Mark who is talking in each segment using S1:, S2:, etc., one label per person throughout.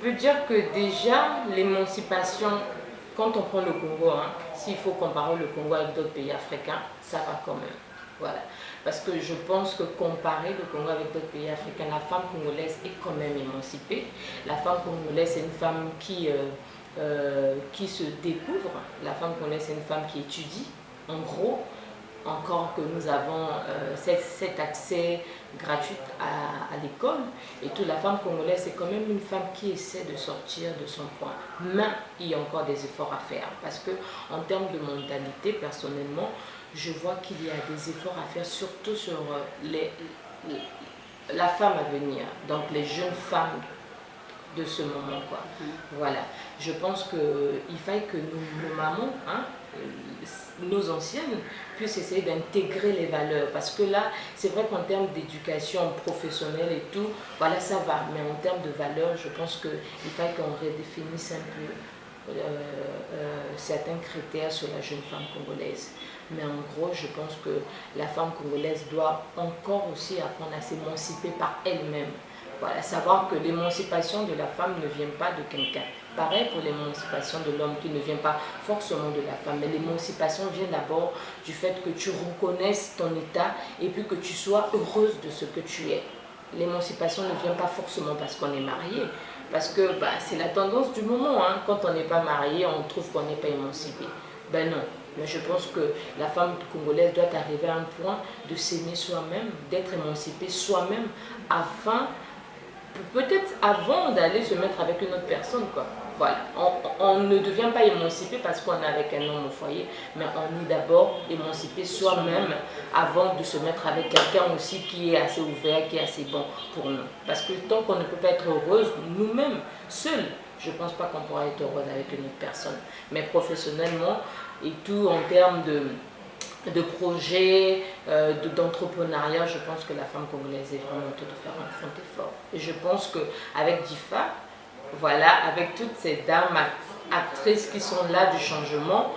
S1: peux dire que déjà, l'émancipation, quand on prend le Congo, hein, s'il faut comparer le Congo avec d'autres pays africains, ça va quand même. Voilà. Parce que je pense que comparer le Congo avec d'autres pays africains, la femme congolaise est quand même émancipée. La femme congolaise, c'est une femme qui se découvre. La femme congolaise, c'est une femme qui étudie. En gros, encore que nous avons cet accès gratuit à l'école. Et toute la femme congolaise, c'est quand même une femme qui essaie de sortir de son point. Mais il y a encore des efforts à faire. Parce que en termes de mentalité, personnellement, je vois qu'il y a des efforts à faire, surtout sur la femme à venir. Donc les jeunes femmes de ce moment, quoi. Voilà. Je pense qu'il faille que nos mamans, hein, nos anciennes, puissent essayer d'intégrer les valeurs. Parce que là, c'est vrai qu'en termes d'éducation professionnelle et tout, voilà, ça va. Mais en termes de valeurs, je pense qu'il faille qu'on redéfinisse un peu certains critères sur la jeune femme congolaise. Mais en gros, je pense que la femme congolaise doit encore aussi apprendre à s'émanciper par elle-même. Voilà, savoir que l'émancipation de la femme ne vient pas de quelqu'un. Pareil pour l'émancipation de l'homme qui ne vient pas forcément de la femme. Mais l'émancipation vient d'abord du fait que tu reconnaisses ton état et puis que tu sois heureuse de ce que tu es. L'émancipation ne vient pas forcément parce qu'on est marié. Parce que c'est la tendance du moment. Hein. Quand on n'est pas marié, on trouve qu'on n'est pas émancipé. Ben non. Mais je pense que la femme congolaise doit arriver à un point de s'aimer soi-même, d'être émancipée soi-même, afin, peut-être avant d'aller se mettre avec une autre personne, quoi. Voilà, on ne devient pas émancipé parce qu'on est avec un homme au foyer, mais on est d'abord émancipé soi-même avant de se mettre avec quelqu'un aussi qui est assez ouvert, qui est assez bon pour nous. Parce que tant qu'on ne peut pas être heureuse nous-mêmes, seuls, je ne pense pas qu'on pourra être heureuse avec une autre personne. Mais professionnellement et tout, en termes de projets, d'entrepreneuriat, je pense que la femme congolaise est vraiment en train de faire un grand effort. Et je pense qu'avec DIFA, voilà, avec toutes ces dames actrices qui sont là du changement,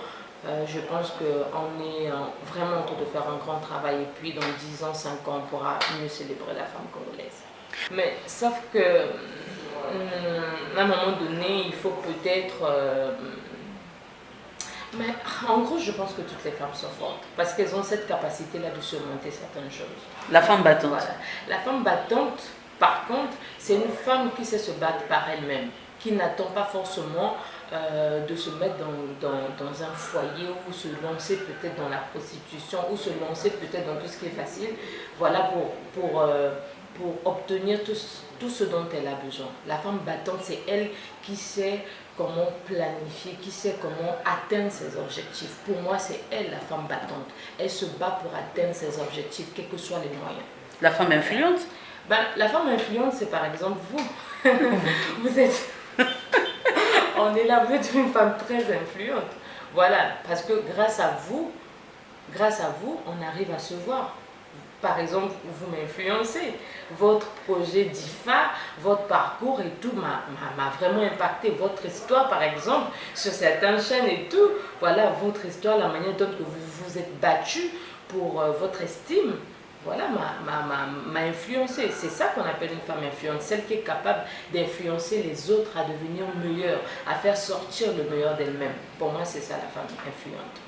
S1: je pense qu'on est vraiment en train de faire un grand travail. Et puis dans 10 ans, 5 ans, on pourra mieux célébrer la femme congolaise. Mais sauf que, à un moment donné, il faut peut-être... mais en gros, je pense que toutes les femmes sont fortes parce qu'elles ont cette capacité-là de surmonter certaines choses.
S2: La femme battante.
S1: Voilà. La femme battante, par contre, c'est une femme qui sait se battre par elle-même, qui n'attend pas forcément de se mettre dans un foyer ou se lancer peut-être dans la prostitution ou se lancer peut-être dans tout ce qui est facile, voilà, pour obtenir tout ce dont elle a besoin. La femme battante, c'est elle qui sait comment planifier, qui sait comment atteindre ses objectifs. Pour moi, c'est elle, la femme battante. Elle se bat pour atteindre ses objectifs, quels que soient les moyens.
S2: La femme influente?
S1: La femme influente, c'est par exemple vous. Vous êtes... On est là, vous êtes une femme très influente. Voilà, parce que grâce à vous, on arrive à se voir. Par exemple, vous m'influencez. Votre projet DIFA, votre parcours et tout m'a vraiment impacté. Votre histoire, par exemple, sur certaines chaînes et tout. Voilà, votre histoire, la manière dont vous vous êtes battu pour votre estime, voilà, m'a influencé. C'est ça qu'on appelle une femme influente. Celle qui est capable d'influencer les autres à devenir meilleures, à faire sortir le meilleur d'elle-même. Pour moi, c'est ça la femme influente.